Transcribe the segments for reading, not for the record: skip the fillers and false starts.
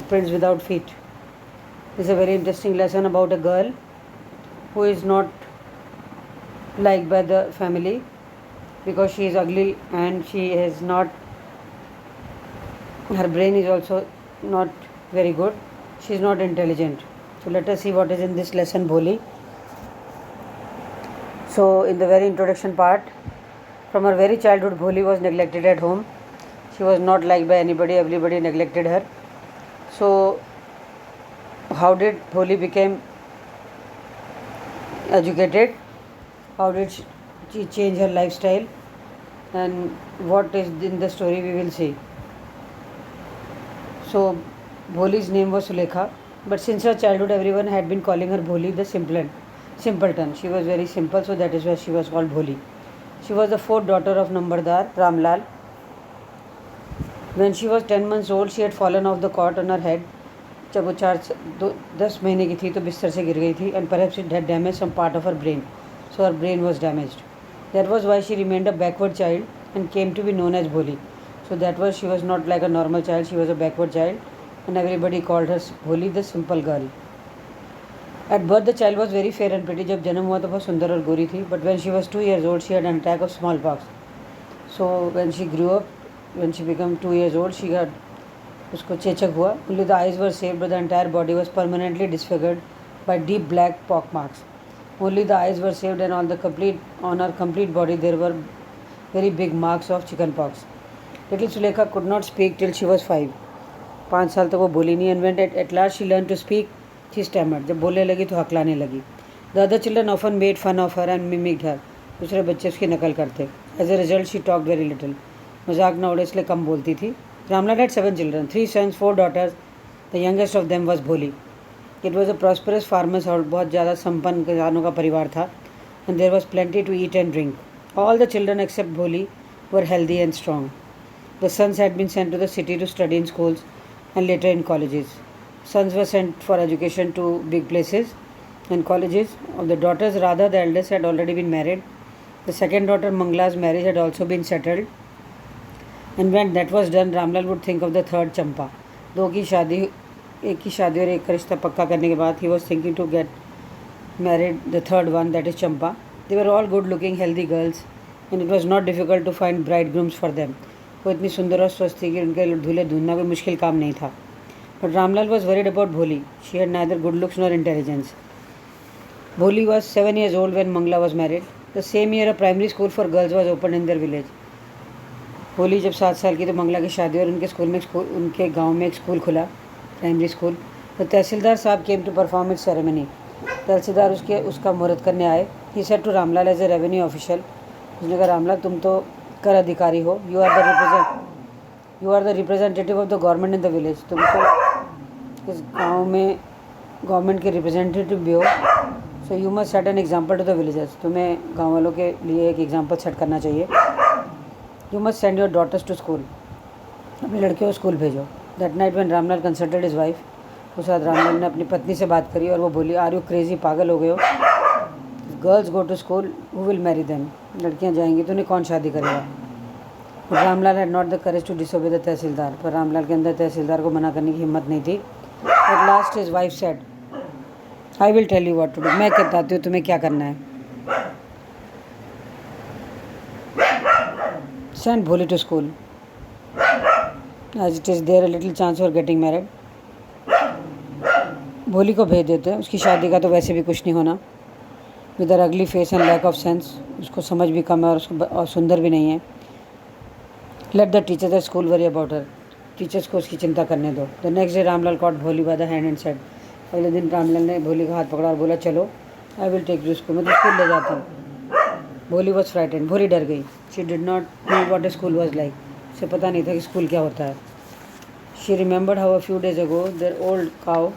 footprints without feet. This is a very interesting lesson about a girl who is not liked by the family because she is ugly and she is not, her brain is also not very good. She is not intelligent. So let us see what is in this lesson, Bholi. So in the very introduction part, from her very childhood, Bholi was neglected at home. She was not liked by anybody, everybody neglected her. So how did Bholi become educated? How did she change her lifestyle? And what is in the story we will see. So Bholi's name was Sulekha, but since her childhood everyone had been calling her Bholi the simpleton. She was very simple, so that is why she was called Bholi. She was the fourth daughter of Nambardar Ramlal. When she was 10 months old, she had fallen off the cot on her head. जब वो 10 महीने की थी तो बिस्तर से गिर गई थी, and perhaps it had damaged some part of her brain. So her brain was damaged. That was why she remained a backward child and came to be known as Bholi. So that was, she was not like a normal child, she was a backward child, and everybody called her Bholi, the simple girl. At birth the child was very fair and pretty. जब जन्म हुआ तो बहुत सुंदर और गोरी थी. But when she was 2 years old, she had an attack of smallpox. So when she grew up, when she became 2 years old, she got, उसको चेचक हुआ. Only the eyes were saved, but the entire body was permanently disfigured by deep black pock marks. Only the eyes were saved, and on her complete body there were very big marks of chicken pox. Little Sulekha could not speak till she was 5. 5 साल तक वो बोली नहीं. And when at last she learned to speak, she stammered. जब बोलने लगी तो हकलाने लगी. The other children often made fun of her and mimicked her. दूसरे बच्चे उसकी नकल करते. As a result, she talked very little. मजाक न उड़े इसलिए कम बोलती थी. Ramlal had 7 children, 3 sons, 4 daughters. The youngest of them was Bholi. It was a prosperous farmer's house. बहुत ज़्यादा संपन्न किसानों का परिवार था. And there was plenty to eat and drink. All the children except Bholi were healthy and strong. The sons had been sent to the city to study in schools and later in colleges. Sons were sent for education to big places and colleges. Of the daughters, Radha, the eldest, had already been married. The second daughter, Mangla's marriage had also been settled. And when that was done, Ramlal would think of the third, Champa. दो की शादी, एक की शादी और एक का रिश्ता पक्का करने के बाद, he was thinking to get married the third one, that is Champa. They were all good-looking, healthy girls, and it was not difficult to find bridegrooms for them. वो इतनी सुंदर और स्वस्थ थी कि उनके दूल्हे ढूंढना कोई मुश्किल काम नहीं था. But Ramlal was worried about Bholi. She had neither good looks nor intelligence. Bholi was 7 years old when Mangla was married. The same year, a primary school for girls was opened in their village. भोली जब 7 साल की तो मंगला की शादी और उनके गांव में एक स्कूल खुला, प्राइमरी स्कूल. तो तहसीलदार साहब came to perform it ceremony. Tehsildar उसका मुहूर्त करने आए. He said to Ramlal as a revenue official. उसने कहा, रामलाल तुम तो कर अधिकारी हो, you are the representative of the government in the village. तुम तो इस गाँव में गवर्नमेंट के रिप्रेजेंटेटिव भी हो. So you must set an example to the villagers. तुम्हें गाँव वालों के लिए एक एग्जाम्पल सेट करना चाहिए. You must send your daughters to school. अपनी लड़कियों को स्कूल भेजो. That night when Ramlal consulted his wife, उस रात रामलाल ने अपनी पत्नी से बात करी और वो बोली, आर यू क्रेजी, पागल हो गए हो. Girls go to school, who will marry them. लड़कियाँ जाएंगी तो उन्हें कौन शादी करेगा. Ramlal had not the courage to disobey the tehsildar. पर रामलाल के अंदर तहसीलदार को मना करने की हिम्मत नहीं थी. At last his wife said, I will tell you what to do. मैं बताती हूँ तुम्हें क्या करना है. Send Bholi to school, as it is there a little chance for getting married. भोली को भेज देते हैं. उसकी शादी का तो वैसे भी कुछ नहीं होना. With her ugly face and lack of sense, उसको समझ भी कम है और सुंदर भी नहीं है. Let the teachers at school worry about her. Teachers को उसकी चिंता करने दो. The next day Ramlal caught Bholi by the hand and said, अगले दिन रामलाल ने भोली का हाथ पकड़ा और बोला, चलो, I will take you to school. मैं तो स्कूल ले जाता हूँ. भोली was frightened. भोली डर गई. She did not know what a school was like. उसे पता नहीं था कि स्कूल क्या होता है. She remembered how a few days ago their old cow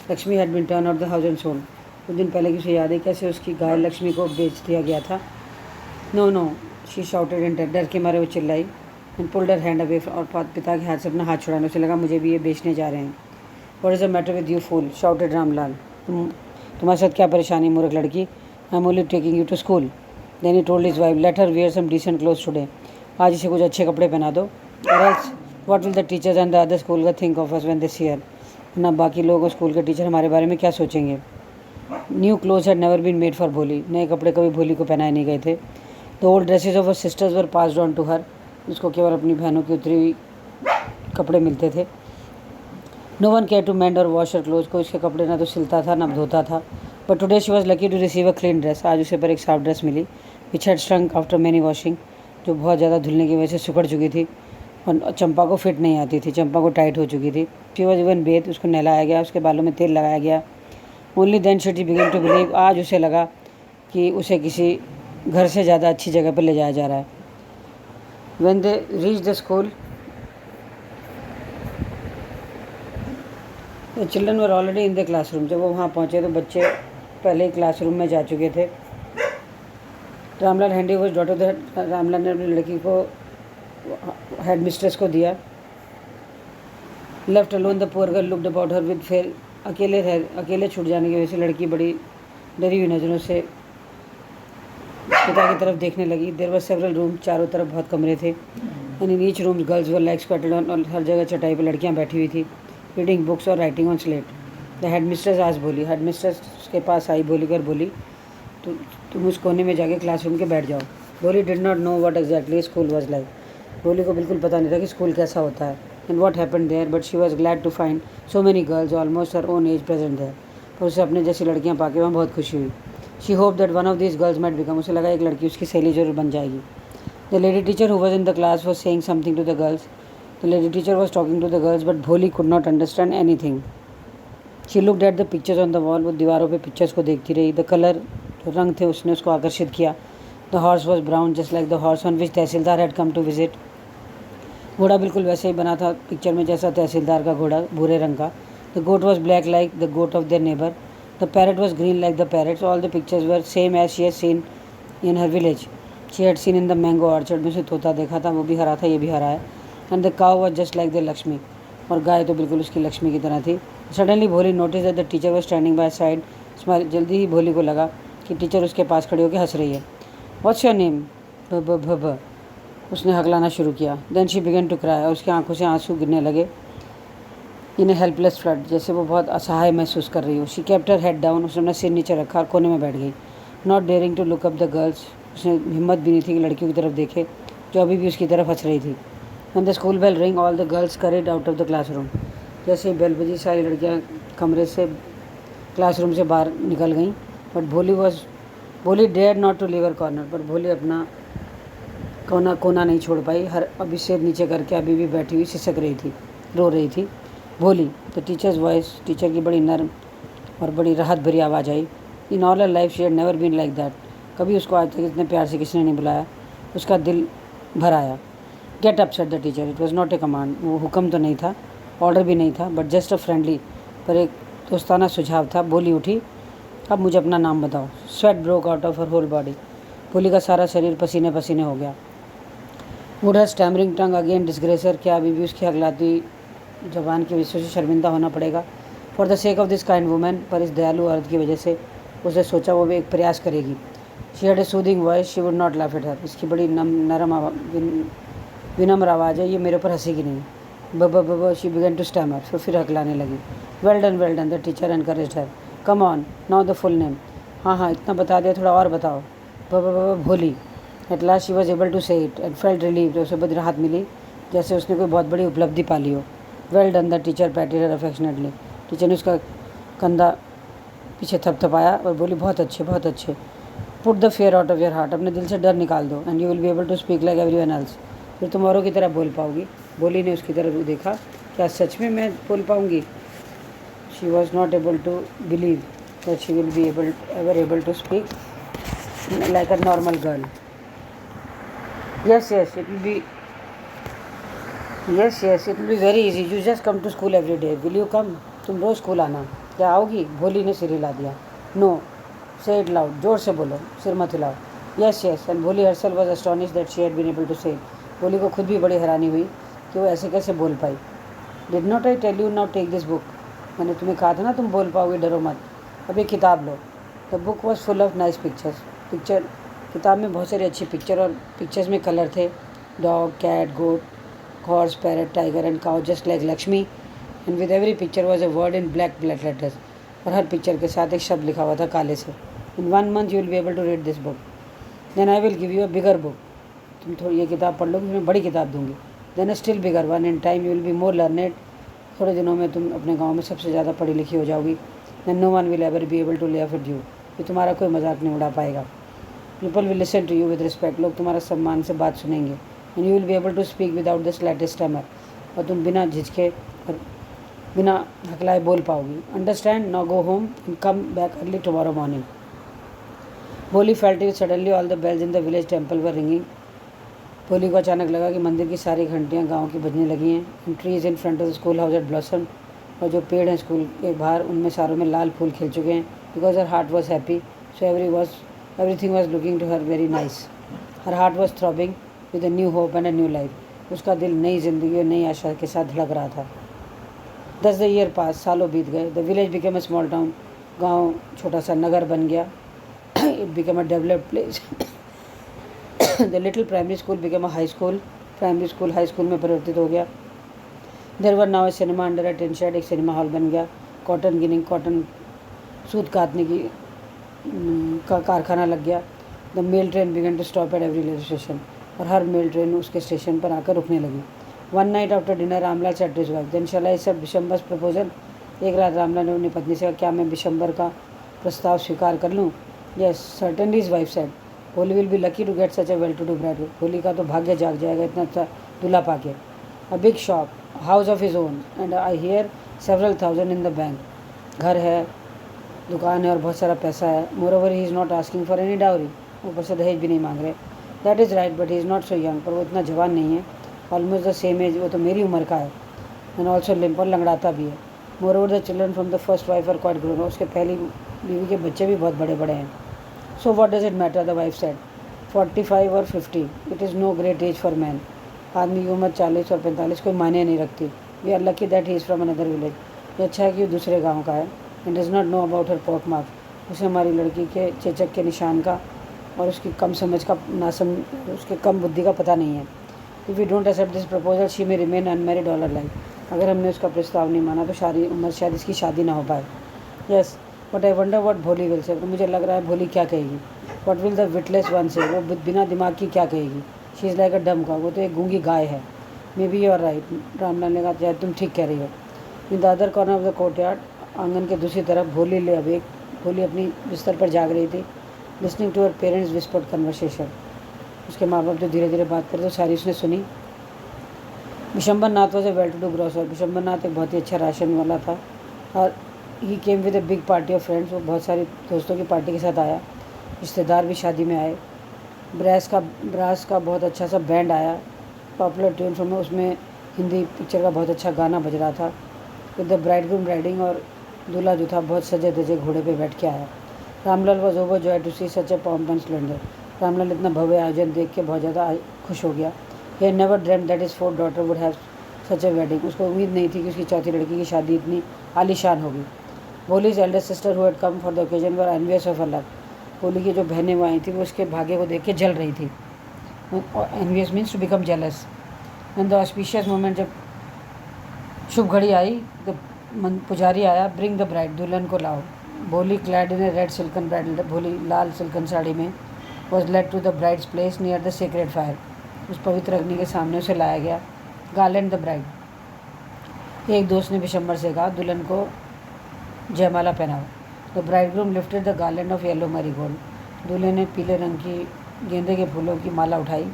Lakshmi had been turned out of the house and sold. कुछ दिन पहले की उसे याद है कैसे उसकी गाय लक्ष्मी को बेच दिया गया था. No, no, she shouted in terror. डर के मारे वो चिल्लाई. And pulled her hand away. और पिता के हाथ से अपना हाथ छुड़ाने. उसे लगा मुझे भी ये बेचने जा रहे हैं. What is the matter with you, fool? Shouted Ramlal. तुम्हारे साथ क्या परेशानी मूर्ख लड़की. I'm only taking you to school. Then he told his wife, let her wear some decent clothes today. आज इसे कुछ अच्छे कपड़े पहना दो. Or else, what will the teachers and the other school think of us when they see her? ना बाकी लोग और स्कूल के टीचर हमारे बारे में क्या सोचेंगे। New clothes had never been made for Bholi, नए कपड़े कभी भोली को पहनाए नहीं गए थे। The old dresses of her sisters were passed on to her, उसको केवल अपनी बहनों की उतरी हुई कपड़े मिलते थे। No one care to mend और वॉश हर क्लोथ्स, को उसके कपड़े ना तो सिलता था ना धोता था। But today she was lucky to receive a clean dress, आज उसे पर एक साफ ड्रेस मिली, which had shrunk after many washing, जो बहुत ज़्यादा धुलने की वजह से सिकुड़ चुकी थी और चंपा को फिट नहीं आती थी, चंपा को टाइट हो चुकी थी। शी वॉज इवन बेथ, उसको नहलाया गया, उसके बालों में तेल लगाया गया। Only then she begin to believe, आज उसे लगा कि उसे किसी घर से ज़्यादा अच्छी जगह पर ले जाया जा रहा है। When they reach the school, the children were already in the classroom, जब वो वहाँ पहुँचे तो बच्चे पहले ही क्लासरूम में जा चुके थे। Ramlal handy was daughter the, Ramlal ने अपनी लड़की को हेड मिस्ट्रेस को दिया। Left alone the poor girl looked about her with fair, अकेले छूट जाने की वजह से लड़की बड़ी डरी हुई नज़रों से पिता की तरफ देखने लगी। देयर वर सेवरल रूम, चारों तरफ बहुत कमरे थे। And in each room girls were like squatted on, और हर जगह चटाई पर लड़कियां बैठी हुई थी, रीडिंग बुक्स और writing on slate. The headmistress आज बोली, हेड मिस्ट्रेस के पास आई बोली कर बोली, तो तुम उस कोने में जाके क्लासरूम के बैठ जाओ। बोली did not know what exactly school was like, बोली को बिल्कुल पता नहीं था कि स्कूल कैसा होता है and what happened there, but she was glad to find so many girls almost her own age present there, पर उसे अपने जैसी लड़कियां पाके वहाँ बहुत खुशी हुई। She hope that one of this girls might become, उसे लगा एक लड़की उसकी सहेली जरूर बन जाएगी। The lady teacher who was in the class was saying something to the girls, the lady teacher was talking to the girls but Bholi could not understand anything. She looked at the pictures on the wall, वो दीवारों पे pictures को देखती रही। The colour, जो रंग थे उसने उसको आकर्षित किया। The horse was brown just like the horse on which tehsildar had come to visit, घोड़ा बिल्कुल वैसे ही बना था पिक्चर में जैसा तहसीलदार का घोड़ा, भूरे रंग का। The goat was black like the goat of their neighbour, the parrot was green like the parrots, all the pictures were same as she had seen in her village. She had seen in the mango orchard, में से तोता देखा था, वो भी हरा था, ये भी हरा है। And the cow was just like the Lakshmi, और गाय तो बिल्कुल उसकी लक्ष्मी की तरह थी। सडनली भोली notice that the teacher was standing by side smile, जल्दी ही भोली को लगा कि टीचर उसके पास खड़ी होकर हंस रही है। व्हाट्स योर नेम, भ भ भ भ, उसने हकलाना शुरू किया। Then she began to cry, और उसकी आंखों से आंसू गिरने लगे। इन ए हेल्पलेस फ्लड, जैसे वो बहुत असहाय महसूस कर रही हो। She kept her head down, उसने अपना सिर नीचे रखा और कोने में बैठ गई। Not daring to look up the girls, उसने हिम्मत भी नहीं थी कि लड़कियों की तरफ देखे जो अभी भी उसकी तरफ हंस रही थी। And the school bell ring, all the girls carried out of the classroom, जैसे ही बेल बजी सारी लड़कियाँ कमरे से क्लासरूम से बाहर निकल गईं। But Bholi dare not to leave her corner, पर भोली अपना कोना नहीं छोड़ पाई। हर अभी सिर नीचे करके अभी भी बैठी हुई सिसक रही थी, रो रही थी। भोली, द टीचर्स वॉइस, टीचर की बड़ी नर्म और बड़ी राहत भरी आवाज़ आई। In all her life she had never been like that, कभी उसको आज तक इतने प्यार से किसी ने नहीं बुलाया। उसका दिल भर आया। Get up said the teacher, it was not a command, वो हुक्म तो नहीं था, ऑर्डर भी नहीं था, बट जस्ट अ फ्रेंडली, पर एक दोस्ताना सुझाव था। बोली उठी, अब मुझे अपना नाम बताओ। Sweat broke out of her whole body, Bholi का सारा शरीर पसीने पसीने हो गया। Would her stammering tongue again disgrace her, क्या अभी भी उसकी हगलाती जबान की वजह से शर्मिंदा होना पड़ेगा। For the sake of this kind women, पर इस दयालु औरत की वजह से उसने सोचा वो भी एक प्रयास करेगी। She had a soothing voice, she would not laugh at her, इसकी बड़ी नरम विनम्र आवाज़ है, ये मेरे ऊपर हंसेगी नहीं। ब शी बिगन टू स्टैमर, फिर हकलाने लगी। Well done, the teacher encouraged her. Come on now the full name, हाँ हाँ इतना बता दिया, थोड़ा और बताओ। Bholi. At last she was able to say it and felt relieved, उसे बड़ी राहत मिली, जैसे उसने कोई बहुत बड़ी उपलब्धि पा ली हो। Well done, the teacher पैटेड her affectionately, teacher ने उसका कंधा पीछे थपथपाया और बोली बहुत अच्छे बहुत अच्छे। Put the fear out of your heart, अपने दिल से डर निकाल दो, and you will be able to speak like everyone else, फिर तुम औरों की तरह बोल पाओगी। बोली ने उसकी तरफ देखा, क्या सच में मैं बोल पाऊँगी? She was not able to believe that she will be ever able to speak like a normal girl. Yes, it will be. Yes, it will be very easy. You just come to school every day. Will you come? तुम रोज़ school आना। क्या आओगी? भोली ने सिर हिला दिया। No, say it loud. जोर से बोलो, सिर मत हिलाओ। Yes, and भोली herself was astonished that she had been able to say it. भोली को खुद भी बड़ी हैरानी हुई कि वो ऐसे कैसे बोल पाई। Did not I tell you now take this book? मैंने तुम्हें कहा था ना तुम बोल पाओगे, डरो मत। अब ये किताब लो। The book was full of nice pictures. किताब में बहुत सारी अच्छी पिक्चर, और पिक्चर्स में कलर थे। Dog, cat, goat, horse, parrot, tiger and cow just like Lakshmi, and with every picture was a word in black letters, और हर पिक्चर के साथ एक शब्द लिखा हुआ था काले से। In 1 month you will be able to read this book, then I will give you a bigger book. तुम थोड़ी ये किताब पढ़ लो, मैं बड़ी किताब दूंगी। Then a still bigger one, in time you will be more learned. थोड़े दिनों में तुम अपने गाँव में सबसे ज़्यादा पढ़ी लिखी हो जाओगी। Then no one will ever be able to laugh at you, कि तुम्हारा कोई मजाक नहीं उड़ा पाएगा। People will listen to you with respect, लोग तुम्हारा सम्मान से बात सुनेंगे। And you will be able to speak without the slightest stammer, और तुम बिना झिझके और बिना हकलाए बोल पाओगी। Understand, now go home and come back early tomorrow morning. Bholi felt it suddenly all the bells in the village temple were ringing. Bholi को अचानक लगा कि मंदिर की सारी घंटियाँ गाँव की बजने लगी हैं। And trees in front of the school house at blossom, और जो पेड़ हैं स्कूल के बाहर उनमें सारों में लाल फूल खिल चुके हैं। Because her heart was happy, so everything was looking to her very nice. Her heart was throbbing with a new hope and a new life. उसका दिल नई जिंदगी और नई आशा के साथ धड़क रहा था। 10 the year passed, सालों बीत गए। The village became a small town. गांव छोटा सा नगर बन गया। It became a developed place. The little primary school became a high school. Primary school high school में परिवर्तित हो गया। There were now a cinema under a tin shed. एक सिनेमा हॉल बन गया। कॉटन गिनिंग, कॉटन सूत काटने की का कारखाना लग गया। The mail train began to stop at every railway station, और हर मेल ट्रेन उसके स्टेशन पर आकर रुकने लगी। One night after dinner Ramlal said to his wife, then shall I accept Bishamber's proposal. एक रात रामलाल ने अपनी पत्नी से कहा, क्या मैं बिशंबर का प्रस्ताव स्वीकार कर लूँ? Yes certainly, his wife said. Holi will be lucky to get such a well to do bride. Holi का तो भाग्य जाग जाएगा इतना अच्छा दूल्हा पाके। A big shop, house of his own, and I hear several thousand in the bank. घर है, दुकान है और बहुत सारा पैसा है। Moreover he is not asking for any dowry, ऊपर से दहेज भी नहीं मांग रहे। That is right, but he is not so young, पर वो इतना जवान नहीं है। ऑलमोस्ट द सेम एज, वो तो मेरी उम्र का है। एंड ऑल्सो लिम्प, और लंगड़ाता भी है। Moreover the children from the first wife are quite grown, उसके पहली बीवी के बच्चे भी बहुत बड़े बड़े हैं। So what does it matter, the wife said. 45 और 50, it is no great age for man. आदमी की उम्र 40 और 45 कोई मायने नहीं रखती। We are lucky that he is from another village, ये अच्छा है कि वो दूसरे गाँव का है। And does not know about her pock mark, उसे हमारी लड़की के चेचक के निशान का और उसकी कम समझ का उसके कम बुद्धि का पता नहीं है। If you don't accept this proposal she may remain unmarried all her life. अगर हमने उसका प्रस्ताव नहीं माना तो सारी उम्र शायद इसकी शादी ना हो पाए। Yes but I wonder what भोली विल से, तो मुझे लग रहा है भोली क्या कहेगी। What will the witless one से, वो बिना दिमाग की क्या कहेगी। शी इज़ लाइक अ डम का, वो तो एक गूंगी गाय है। Maybe you are right, Ramlal ने कहा, तुम ठीक कह रही हो। In the other corner of the courtyard, आंगन के दूसरी तरफ भोली अपनी बिस्तर पर जाग रही थी। Listening to her parents whispered conversation, उसके माँ बाप जो धीरे धीरे बात करते तो सारी उसने सुनी। Bishamber Nath was a well to do grocer, Bishamber Nath एक बहुत ही अच्छा राशन वाला था। और he came with a big party of friends, वो बहुत सारी दोस्तों की पार्टी के साथ आया। रिश्तेदार भी शादी में आए। ब्रास का बहुत अच्छा सा बैंड आया। पॉपुलर ट्यून में उसमें हिंदी पिक्चर का बहुत अच्छा गाना बज रहा था। विद द ब्राइडग्रूम राइडिंग, और दूल्हा जो था बहुत सजे धजे घोड़े पे बैठ के आया। Ramlal was over joy to see such a pomp and splendour, Ramlal इतना भव्य आयोजन देख के बहुत ज़्यादा खुश हो गया। He never dreamed that his fourth daughter would have such A wedding, उसको उम्मीद नहीं थी कि उसकी चौथी लड़की की शादी इतनी आलीशान होगी। Bholi's Elder sister who had come for the occasion were envious of her luck, भोली की जो बहनें वो आई थी वो उसके भाग्य को देख के जल रही थी। Envious means to become jealous. And the auspicious moment, जब शुभ घड़ी आई, तो पुजारी आया। ब्रिंग द ब्राइड, दुल्हन को लाओ। Bholi clad in a red silken bridal, Bholi लाल सिल्कन साड़ी में was led to the bride's place near the sacred fire, उस पवित्र अग्नि के सामने उसे लाया गया। गार्लैंड द ब्राइड, एक दोस्त ने बिशंबर से कहा, दुल्हन को जयमाला पहनाओ। The bridegroom lifted the garland of yellow marigold, दूल्हे ने पीले रंग की गेंदे के फूलों की माला उठाई।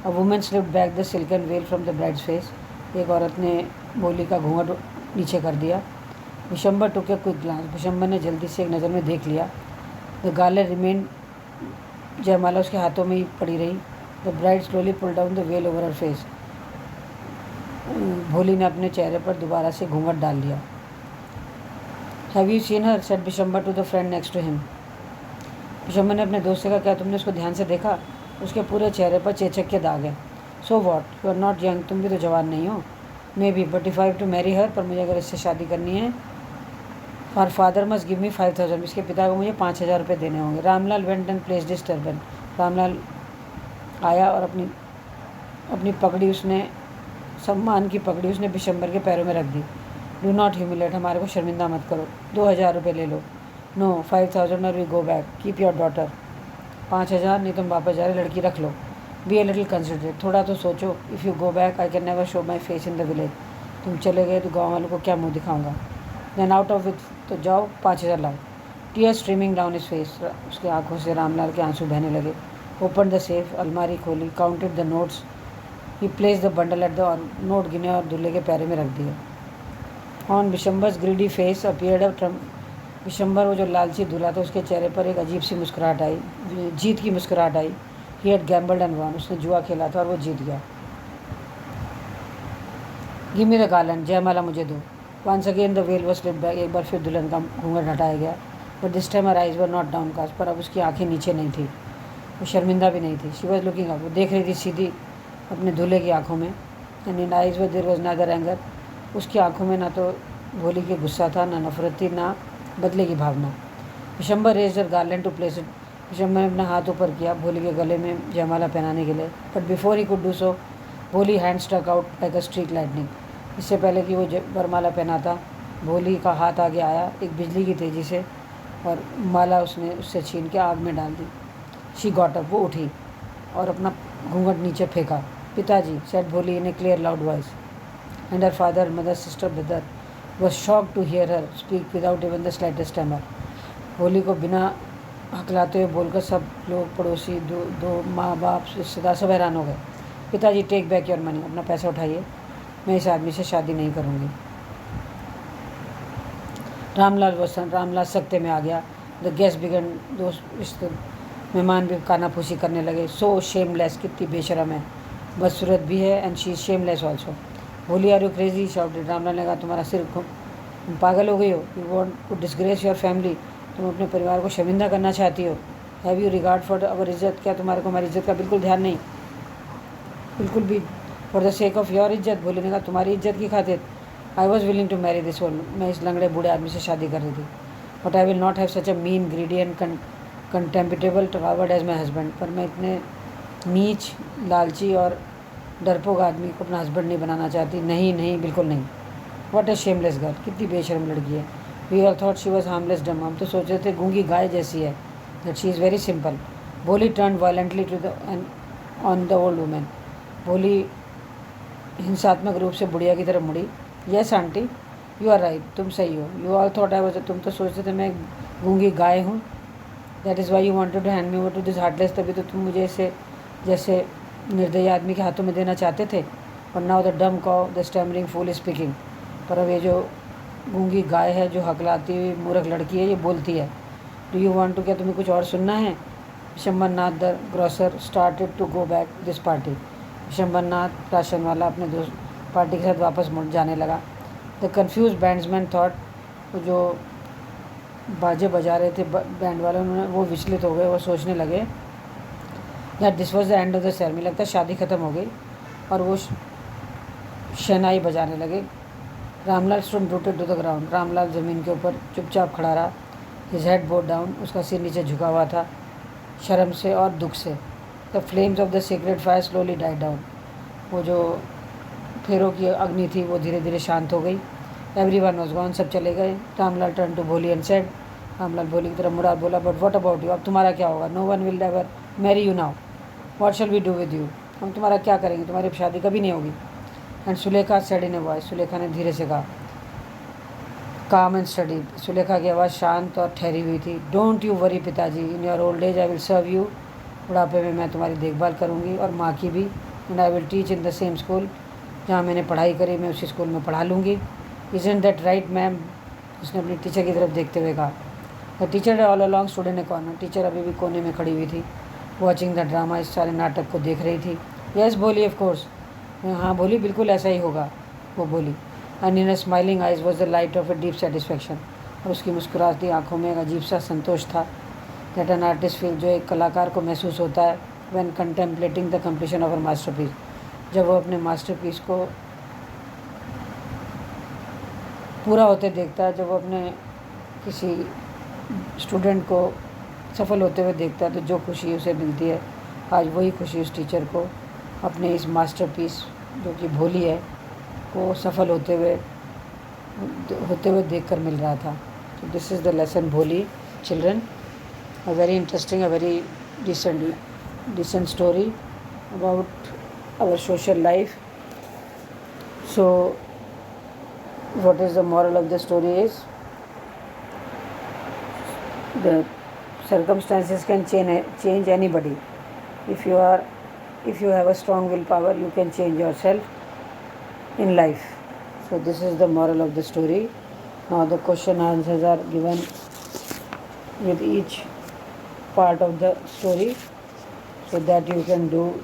A women slipped back the silken veil from the bride's face, एक औरत ने भोली का घूंघट नीचे कर दिया। Bishamber took a quick glance, Bishamber ने जल्दी से एक नज़र में देख लिया। द गार्लैंड रिमेन, जयमाला उसके हाथों में ही पड़ी रही। The bride slowly pull down the veil over her face, Bholi ने अपने चेहरे पर दोबारा से घूंघट डाल लिया। Have you seen her, said Bishamber to the friend next to him, Bishamber ने अपने दोस्त से कहा, क्या तुमने उसको ध्यान से देखा? उसके पूरे चेहरे पर चेचक के दाग हैं। So what, you are not young, तुम भी तो जवान नहीं हो। Maybe, but if I have to marry her, पर मुझे अगर इससे शादी करनी है, और फादर मस्ट गिव मी 5000, इसके पिता को मुझे 5000 रुपये देने होंगे। Ramlal went and placed his turban, Ramlal आया और अपनी पगड़ी, उसने सम्मान की पगड़ी उसने बिशंबर के पैरों में रख दी। डू नॉट ह्यूमिलेट, हमारे को शर्मिंदा मत करो, 2,000 रुपये ले लो। नो, 5,000 और we go back, keep your daughter, 5,000 नहीं तुम वापस जा रहे, लड़की रख लो। बी ए लिटिल कंसिडरेट, थोड़ा तो सोचो। If you go back I can never show my face in the village, तुम चले गए तो गाँव वालों को क्या मुँह दिखाऊंगा। देन आउट ऑफ इट, तो जाओ 5,000 लाओ। Tear streaming down his face, उसकी आंखों से रामलाल के आंसू बहने लगे। ओपन द सेफ, अलमारी खोली, counted the notes, he place the bundle at the, note गिने और दूल्हे के पैरे में रख दिए। ऑन विशंबर्स ग्रीडी फेस अपीयर्ड अ विशंबर, वो जो लालची दूल्हा था, उसके चेहरे पर एक अजीब सी मुस्कुराहट आई, जीत की मुस्कुराहट आई। He had gambled and won, उसने जुआ खेला था और वो जीत गया। गिव मी द गार्लैंड, जयमाला मुझे दो। Once again the veil was slipped back, एक बार फिर दुल्हन का घूंघट हटाया गया। But this time her eyes were not downcast, पर अब उसकी आंखें नीचे नहीं थी, वो शर्मिंदा भी नहीं थी। शी वॉज लुकिंग अप, वो देख रही थी सीधी अपने दूल्हे की आंखों में। And in eyes were there was neither anger, उसकी आंखों में ना तो भोली के गुस्सा था, ना नफरत थी, ना बदले की भावना। Vishamber raised her garland to place it, Vishamber ने अपना हाथ ऊपर किया भोली के गले में जयमाला पहनाने के लिए। But before he could do so, Bholi hand stuck out like a streak lightning, इससे पहले कि वो वरमाला पहनाता, भोली का हाथ आगे आया एक बिजली की तेज़ी से, और माला उसने उससे छीन के आग में डाल दी। शी गॉट अप, वो उठी और अपना घूंघट नीचे फेंका। पिताजी, said Bholi in a clear loud voice, and her father, mother, sister, brother was shocked to hear her speak without even the slightest tremor. भोली को बिना हकलाते हुए बोलकर सब लोग, पड़ोसी, दो माँ बाप, रिश्तेदार सब हैरान हो गए। पिताजी, टेक बैक योर मनी, अपना पैसा उठाइए, मैं इस आदमी से शादी नहीं करूँगी। रामलाल सख्ते में आ गया। द गेस्ट बिगन, दोस्त मेहमान भी कानाफूसी करने लगे। सो शेमलेस, कितनी बेशरम है, बदसूरत भी है, and she is shameless also. Bholi, are you crazy, shouted. Ramlal ने कहा, तुम्हारा सिर तुम पागल हो गई हो। You want to disgrace your family, तुम अपने परिवार को शर्मिंदा करना चाहती हो। Have you regard for our इज्जत, क्या तुम्हारे को हमारी इज्जत का बिल्कुल ध्यान नहीं, बिल्कुल भी। For the sake of your izzat, Bholi ने कहा, तुम्हारी इज्जत की खातिर I was willing to marry this old, मैं इस लंगड़े बूढ़े आदमी से शादी कर रही थी। But I will not have such a mean, greedy and contemptible coward as my husband, पर मैं इतने नीच, लालची और डरपोक आदमी को अपना हस्बैंड नहीं बनाना चाहती, नहीं नहीं, बिल्कुल नहीं। व्हाट ए शेमलेस गर्ल, कितनी बेशरम लड़की है। We all thought she was harmless dumb, हम तो सोच रहे थे गूंगी गाय जैसी है, that she is very simple. Bholi turn violently to the on the old women, Bholi हिंसात्मक रूप से बुढ़िया की तरफ मुड़ी। Yes aunty, you are right, तुम सही हो। You all thought I was, तुम तो सोचते थे मैं गूंगी गाय हूँ। That is why you wanted to hand me over to this heartless, तभी तो तुम मुझे इसे जैसे निर्दयी आदमी के हाथों में देना चाहते थे। और now the dumb cow, the stammering fool is speaking, पर अब ये जो गूंगी गाय है, जो हकलाती हुई मूर्ख लड़की है, ये बोलती है। डू यू वांट टू, क्या तुम्हें कुछ और सुनना है। Vishambarnath the grocer started to go back this party, Vishambarnath ration वाला अपने दोस्त पार्टी के साथ वापस मुड़ जाने लगा। द कन्फ्यूज बैंड्समैन थॉट, जो बाजे बजा रहे थे बैंड वाले, उन्होंने वो विचलित हो गए, वो सोचने लगे that this was the end of the ceremony, लगता है शादी ख़त्म हो गई, और वो शहनाई बजाने लगे। Ramlal stood rooted to the ground, Ramlal ज़मीन के ऊपर चुपचाप खड़ा रहा। हिज हेड बोड डाउन, उसका सिर नीचे झुका हुआ था, शर्म से और दुख से। The flames of the secret fire slowly died down, वो जो फेरों की अग्नि थी वो धीरे धीरे शांत हो गई। एवरीवन वाज गॉन, सब चले गए। रामलाल टर्न टू भोली एंड सेड, रामलाल भोली की तरफ मुड़ा, बोला, बट व्हाट अबाउट यू, अब तुम्हारा क्या होगा। No one will ever marry you now, what shall we do with you, हम तुम्हारा क्या करेंगे, तुम्हारी शादी कभी नहीं होगी। And Sulekha said in a voice, Sulekha ने धीरे से कहा, काम एंड स्टडी, सुलेखा की आवाज़ शांत और ठहरी हुई थी। Don't you worry pitaji, in your old age I will serve you, बुढ़ापे में मैं तुम्हारी देखभाल करूँगी और माँ की भी। And I will teach in the same school, जहाँ मैंने पढ़ाई करी मैं उसी स्कूल में पढ़ा लूँगी। इज़न्ट दैट राइट मैम, उसने अपनी टीचर की तरफ देखते हुए कहा। The teacher all along stood in A corner, teacher अभी भी कोने में खड़ी हुई थी, वॉचिंग द ड्रामा, इस सारे नाटक को देख रही थी। यस बोली, ऑफ कोर्स, हाँ बोली, बिल्कुल ऐसा ही होगा, वो बोली। And in smiling eyes was the light of a deep satisfaction, और उसकी मुस्कुराती आंखों में एक अजीब सा संतोष था। दैट एन आर्टिस्ट फील, जो एक कलाकार को महसूस होता है when contemplating the completion of a masterpiece, जब वो अपने मास्टरपीस को पूरा होते देखता है, जब वो अपने किसी स्टूडेंट को सफल होते हुए देखता है, तो जो खुशी उसे मिलती है, आज वही खुशी उस टीचर को अपने इस मास्टरपीस जो कि भोली है, को सफल होते हुए होते हुए देख कर मिल रहा था. So this is the lesson भोली. Children, a very interesting, a very decent story about our social life. So what is the moral of the story is the circumstances can change anybody. If you have a strong willpower, you can change yourself in life. So this is the moral of the story. Now the question answers are given with each part of the story, so that you can do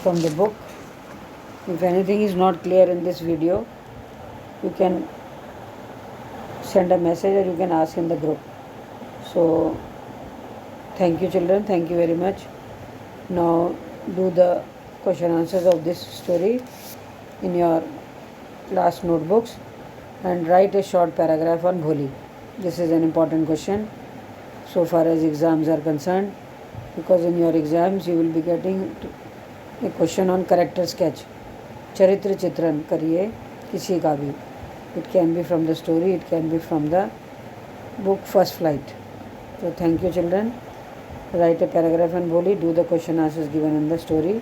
from the book. If anything is not clear in this video, you can send a message or you can ask in the group. So thank you children, thank you very much. Now do the question answers of this story in your class notebooks and write a short paragraph on Bholi. This is an important question so far as exams are concerned, because in your exams you will be getting a question on character sketch. चरित्र चित्रण करिए किसी का भी. It can be from the story, it can be from the book First Flight. So thank you children. Write a paragraph on Bholi, do the question answers given in the story.